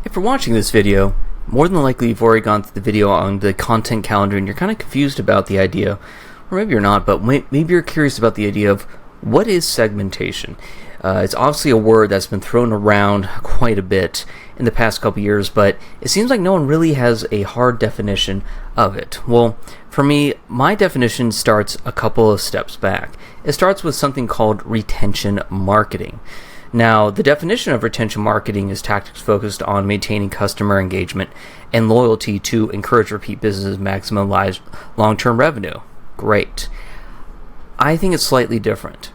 If you're watching this video, more than likely you've already gone through the video on the content calendar and you're kind of confused about the idea, or maybe you're not, but maybe you're curious about the idea of what is segmentation. It's obviously a word that's been thrown around quite a bit in the past couple years, but it seems like no one really has a hard definition of it. Well, for me, my definition starts a couple of steps back. It starts with something called retention marketing. Now, the definition of retention marketing is tactics focused on maintaining customer engagement and loyalty to encourage repeat business and maximize long-term revenue. Great. I think it's slightly different.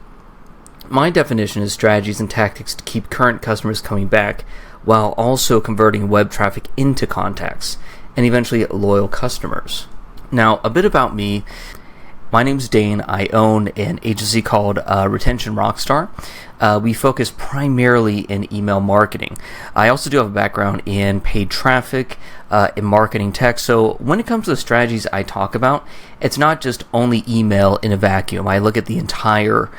My definition is strategies and tactics to keep current customers coming back while also converting web traffic into contacts and eventually loyal customers. Now, a bit about me. My name's Dane. I own an agency called Retention Rockstar. We focus primarily in email marketing. I also do have a background in paid traffic, in marketing tech. So when it comes to the strategies I talk about, it's not just only email in a vacuum. I look at the entire,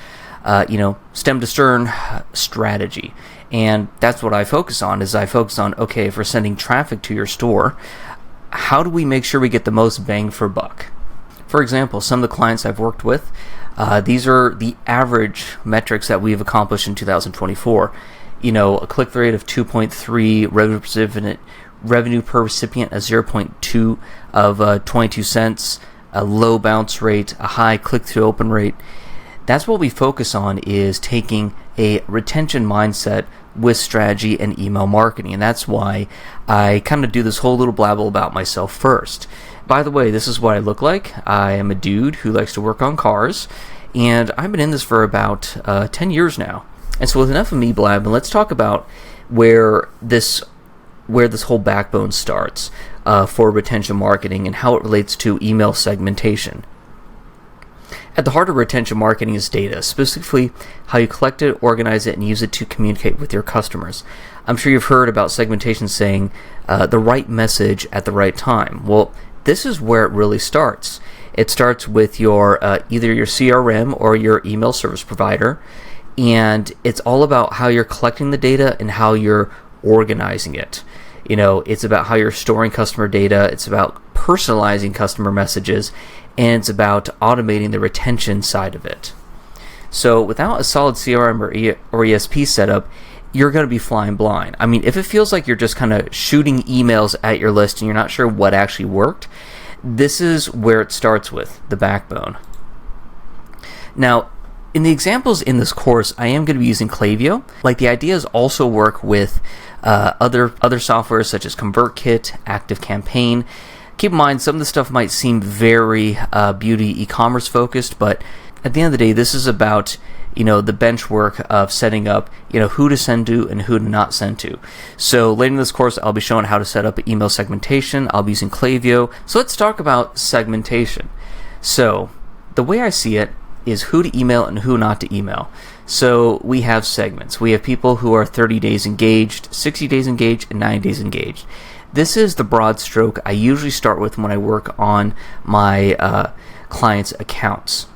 stem to stern strategy. And that's what I focus on, okay, if we're sending traffic to your store, how do we make sure we get the most bang for buck? For example, some of the clients I've worked with, these are the average metrics that we've accomplished in 2024. A click-through rate of 2.3, revenue per recipient at 0.2 of 22 cents, a low bounce rate, a high click-through open rate. That's what we focus on, is taking a retention mindset with strategy and email marketing. And that's why I kind of do this whole little blabble about myself first. By the way, this is what I look like. I am a dude who likes to work on cars, and I've been in this for about 10 years now. And so with enough of me blabbing, let's talk about where this whole backbone starts for retention marketing and how it relates to email segmentation. At the heart of retention marketing is data, specifically how you collect it, organize it, and use it to communicate with your customers. I'm sure you've heard about segmentation saying the right message at the right time. Well, this is where it really starts. It starts with your either your CRM or your email service provider, and it's all about how you're collecting the data and how you're organizing it. It's about how you're storing customer data, it's about personalizing customer messages, and it's about automating the retention side of it. So without a solid CRM or ESP setup, you're going to be flying blind. I mean, if it feels like you're just kind of shooting emails at your list and you're not sure what actually worked, this is where it starts with the backbone. Now, in the examples in this course, I am going to be using Klaviyo. The ideas also work with other software such as ConvertKit, ActiveCampaign. Keep in mind, some of the stuff might seem very beauty e-commerce focused, but at the end of the day, this is about the bench work of setting up who to send to and who to not send to. So later in this course, I'll be showing how to set up email segmentation. I'll be using Klaviyo. So let's talk about segmentation. So the way I see it is who to email and who not to email. So we have segments. We have people who are 30 days engaged, 60 days engaged, and 90 days engaged. This is the broad stroke I usually start with when I work on my clients' accounts.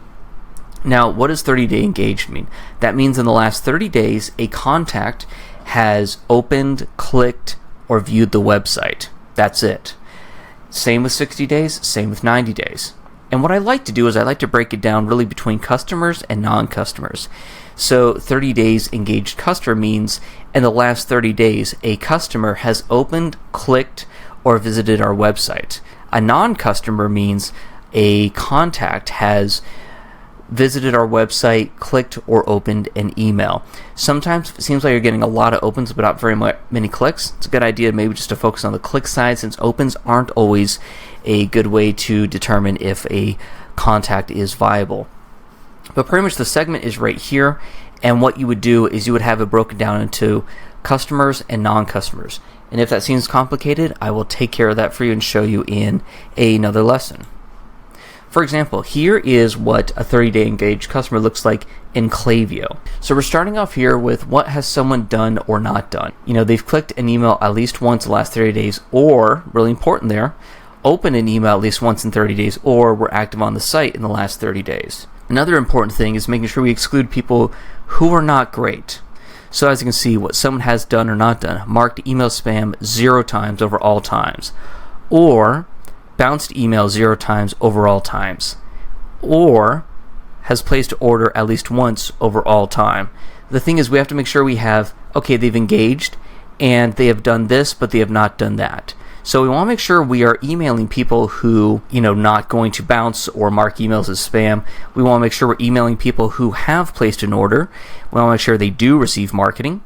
Now, what does 30-day engaged mean? That means in the last 30 days, a contact has opened, clicked, or viewed the website. That's it. Same with 60 days, same with 90 days. And what I like to do is I like to break it down really between customers and non-customers. So 30 days engaged customer means in the last 30 days, a customer has opened, clicked, or visited our website. A non-customer means a contact has visited our website, clicked, or opened an email. Sometimes it seems like you're getting a lot of opens but not very many clicks. It's a good idea maybe just to focus on the click side, since opens aren't always a good way to determine if a contact is viable. But pretty much the segment is right here, and what you would do is you would have it broken down into customers and non-customers. And if that seems complicated, I will take care of that for you and show you in another lesson. For example, here is what a 30-day engaged customer looks like in Klaviyo. So we're starting off here with what has someone done or not done. They've clicked an email at least once in the last 30 days, or, really important there, opened an email at least once in 30 days, or were active on the site in the last 30 days. Another important thing is making sure we exclude people who are not great. So as you can see, what someone has done or not done: marked email spam 0 times over all times, or bounced email 0 times over all times, or has placed an order at least once over all time. The thing is, we have to make sure we have, okay, they've engaged and they have done this, but they have not done that. So we want to make sure we are emailing people who, not going to bounce or mark emails as spam. We want to make sure we're emailing people who have placed an order. We want to make sure they do receive marketing.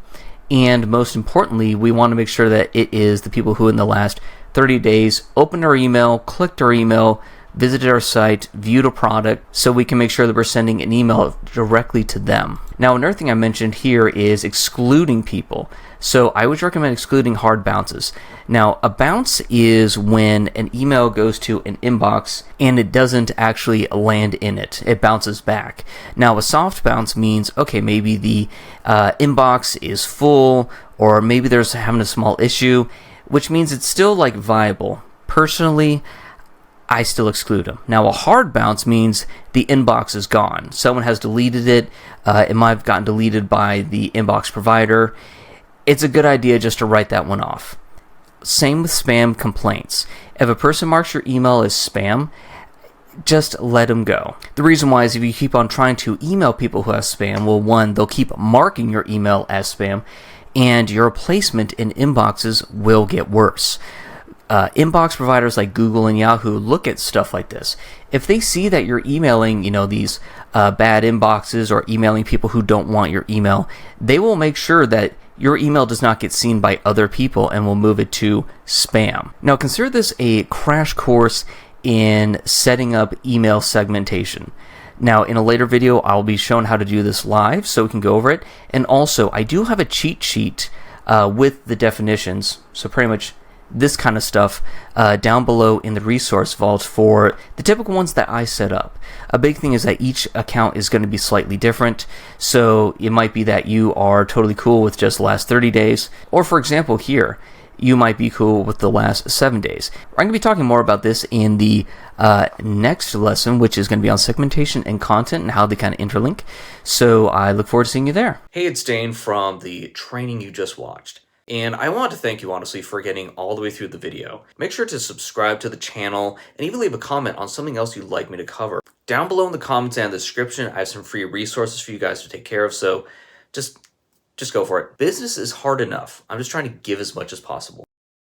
And most importantly, we want to make sure that it is the people who in the last 30 days opened our email, clicked our email, visited our site, viewed a product, so we can make sure that we're sending an email directly to them. Now, another thing I mentioned here is excluding people. So I would recommend excluding hard bounces. Now, a bounce is when an email goes to an inbox and it doesn't actually land in it. It bounces back. Now, a soft bounce means, okay, maybe the inbox is full, or maybe there's having a small issue, which means it's still viable. Personally, I still exclude them. Now, a hard bounce means the inbox is gone. Someone has deleted it. It might have gotten deleted by the inbox provider. It's a good idea just to write that one off. Same with spam complaints. If a person marks your email as spam, just let them go. The reason why is if you keep on trying to email people who have spam, well, one, they'll keep marking your email as spam, and your placement in inboxes will get worse. Inbox providers like Google and Yahoo look at stuff like this. If they see that you're emailing, these bad inboxes or emailing people who don't want your email, they will make sure that your email does not get seen by other people and will move it to spam. Now, consider this a crash course in setting up email segmentation. Now, in a later video, I'll be showing how to do this live so we can go over it. And also, I do have a cheat sheet with the definitions, so pretty much this kind of stuff down below in the resource vault for the typical ones that I set up. A big thing is that each account is going to be slightly different, so it might be that you are totally cool with just the last 30 days, or for example here, you might be cool with the last 7 days. I'm going to be talking more about this in the next lesson, which is going to be on segmentation and content and how they kind of interlink, so I look forward to seeing you there. Hey, it's Dane from the training you just watched. And I want to thank you, honestly, for getting all the way through the video. Make sure to subscribe to the channel and even leave a comment on something else you'd like me to cover. Down below in the comments and the description, I have some free resources for you guys to take care of, so just go for it. Business is hard enough. I'm just trying to give as much as possible.